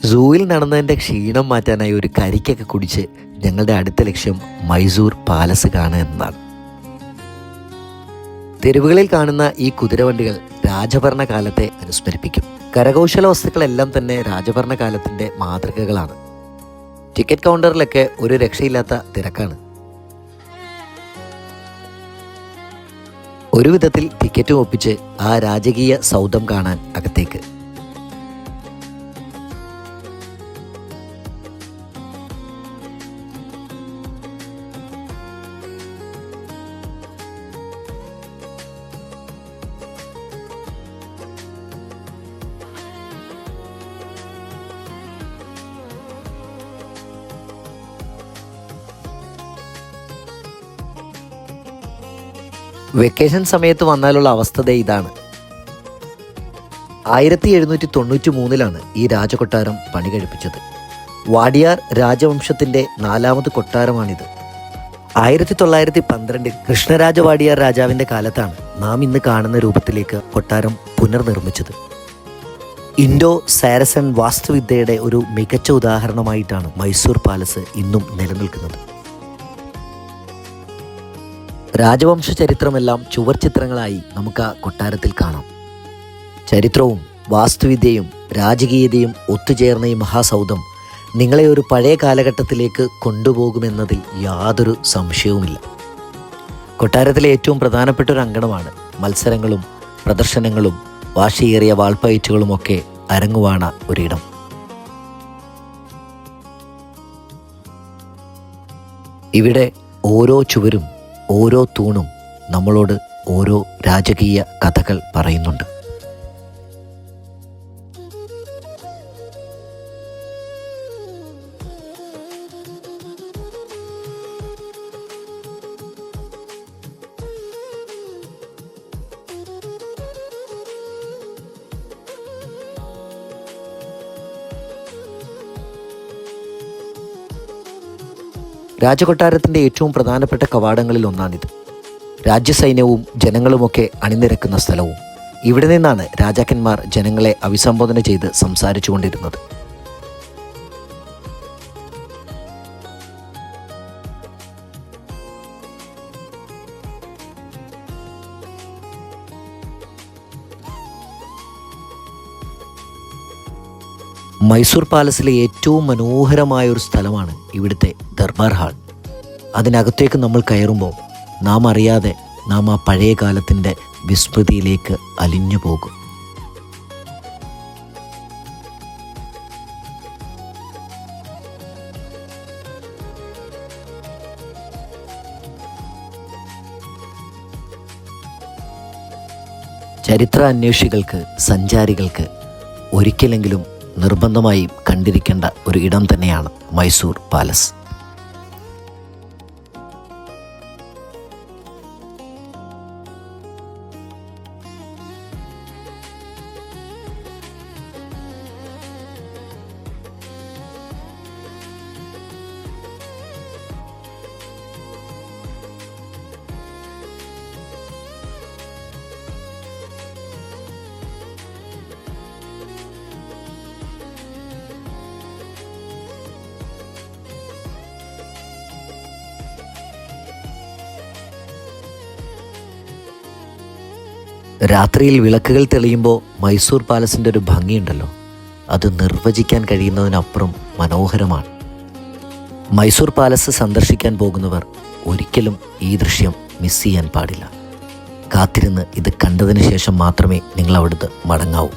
സൂവിൽ നടന്നതിൻ്റെ ക്ഷീണം മാറ്റാനായി ഒരു കരിക്കൊക്കെ കുടിച്ച് ഞങ്ങളുടെ അടുത്ത ലക്ഷ്യം മൈസൂർ പാലസ് കാണുക എന്നതാണ്. തെരുവുകളിൽ കാണുന്ന ഈ കുതിരവണ്ടികൾ രാജഭരണകാലത്തെ അനുസ്മരിപ്പിക്കും. കരകൗശല വസ്തുക്കളെല്ലാം തന്നെ രാജഭരണകാലത്തിൻ്റെ മാതൃകകളാണ്. ടിക്കറ്റ് കൗണ്ടറിലൊക്കെ ഒരു രക്ഷയില്ലാത്ത തിരക്കാണ്. ഒരു വിധത്തിൽ ടിക്കറ്റും ഒപ്പിച്ച് ആ രാജകീയ സൗധം കാണാൻ അകത്തേക്ക്. വെക്കേഷൻ സമയത്ത് വന്നാലുള്ള അവസ്ഥ ഇതാണ്. 1793 ഈ രാജകൊട്ടാരം പണി കഴിപ്പിച്ചത്. വാഡിയാർ രാജവംശത്തിൻ്റെ 4ാമത് കൊട്ടാരമാണിത്. 1912 കൃഷ്ണരാജ വാഡിയാർ രാജാവിൻ്റെ കാലത്താണ് നാം ഇന്ന് കാണുന്ന രൂപത്തിലേക്ക് കൊട്ടാരം പുനർനിർമ്മിച്ചത്. ഇൻഡോ സാരസൻ വാസ്തുവിദ്യയുടെ ഒരു മികച്ച ഉദാഹരണമായിട്ടാണ് മൈസൂർ പാലസ് ഇന്നും നിലനിൽക്കുന്നത്. രാജവംശ ചരിത്രമെല്ലാം ചുവർ ചിത്രങ്ങളായി നമുക്ക് ആ കൊട്ടാരത്തിൽ കാണാം. ചരിത്രവും വാസ്തുവിദ്യയും രാജകീയതയും ഒത്തുചേർന്ന ഈ മഹാസൗധം നിങ്ങളെ ഒരു പഴയ കാലഘട്ടത്തിലേക്ക് കൊണ്ടുപോകുമെന്നതിൽ യാതൊരു സംശയവുമില്ല. കൊട്ടാരത്തിലെ ഏറ്റവും പ്രധാനപ്പെട്ട ഒരു അങ്കണമാണ് മത്സരങ്ങളും പ്രദർശനങ്ങളും വാശിയേറിയ വാൾപ്പയറ്റുകളുമൊക്കെ അരങ്ങുവാണ ഒരിടം. ഇവിടെ ഓരോ ചുവരും ഓരോ തൂണും നമ്മളോട് ഓരോ രാജകീയ കഥകൾ പറയുന്നുണ്ട്. രാജകൊട്ടാരത്തിൻ്റെ ഏറ്റവും പ്രധാനപ്പെട്ട കവാടങ്ങളിൽ ഒന്നാണിത്. രാജ്യസൈന്യവും ജനങ്ങളുമൊക്കെ അണിനിരക്കുന്ന സ്ഥലവും. ഇവിടെ നിന്നാണ് രാജാക്കന്മാർ ജനങ്ങളെ അഭിസംബോധന ചെയ്ത് സംസാരിച്ചു കൊണ്ടിരുന്നത്. മൈസൂർ പാലസിലെ ഏറ്റവും മനോഹരമായ ഒരു സ്ഥലമാണ് ഇവിടുത്തെ ദർബാർ ഹാൾ. അതിനകത്തേക്ക് നമ്മൾ കയറുമ്പോൾ നാം അറിയാതെ നാം ആ പഴയ കാലത്തിൻ്റെ വിസ്മൃതിയിലേക്ക് അലിഞ്ഞു പോകും. ചരിത്ര അന്വേഷികൾക്ക്, സഞ്ചാരികൾക്ക് ഒരിക്കലെങ്കിലും നിർബന്ധമായി കണ്ടിരിക്കേണ്ട ഒരു ഇടം തന്നെയാണ് മൈസൂർ പാലസ്. രാത്രിയിൽ വിളക്കുകൾ തെളിയുമ്പോൾ മൈസൂർ പാലസിൻ്റെ ഒരു ഭംഗിയുണ്ടല്ലോ, അത് നിർവചിക്കാൻ കഴിയുന്നതിനപ്പുറം മനോഹരമാണ്. മൈസൂർ പാലസ് സന്ദർശിക്കാൻ പോകുന്നവർ ഒരിക്കലും ഈ ദൃശ്യം മിസ് ചെയ്യാൻ പാടില്ല. കാത്തിരുന്ന് ഇത് കണ്ടതിന് ശേഷം മാത്രമേ നിങ്ങൾ അവിടുന്ന് മടങ്ങാവൂ.